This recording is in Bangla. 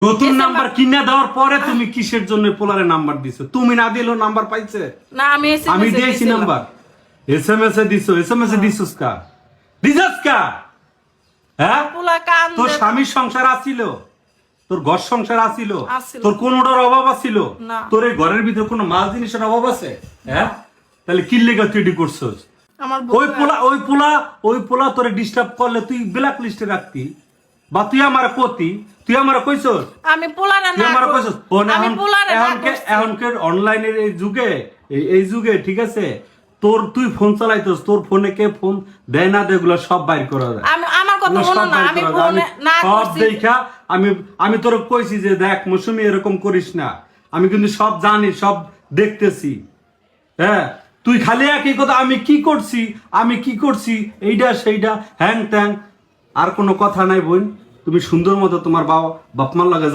নতুন নাম্বার কিনে দেওয়ার পরে তুমি কিসের জন্য পোলারে নাম্বার দিছো? তুমি না দিলেও নাম্বার পাইছে? না আমি আমি দিয়েছি নাম্বার। এসএমএস এ দিছো, এসএমএস এ দিছস কা? দিছস কা? হ্যাঁ, পোলা কান তোর স্বামীর সংসার আছিল, তোর ঘর সংসার আছিল, আছিল। তোর কোনোটার অভাব আছিল? না। তোর এই ঘরের ভিতরে কোনো মাল জিনিসের অভাব আছে? হ্যাঁ, তাহলে কি লেগে তুই এটি করছস? আমার ওই পোলা তোরে ডিস্টার্ব করলে তুই ব্ল্যাক লিস্টে রাখতি, বা তুই আমার কতি, তুই আমার কইছস? আমি পোলারে তুই না আমার কইছস? আমি পোলারে না এখনকার অনলাইনের এই যুগে, এই যুগে ঠিক আছে, তুই ফোন চালাইতস, তোর ফোনে কে ফোন দেয় না দেয়, এগুলো সব বাইর করা যায়। আমার কথা এগুলো শোনো সব না, বাইর আমি করা যায়। ফোনে না সব করছি। দেখা আমি তোর কইছি যে দেখ মৌসুমী এরকম করিস না, আমি কিন্তু সব জানি, সব দেখতেছি। হ্যাঁ, তুই খালি একই কথা, আমি কি করছি এইটা সেইটা হ্যাং ত্যাং, আর কোনো কথা নাই বোন। তুমি সুন্দর মতো তোমার বাপ মার লাগে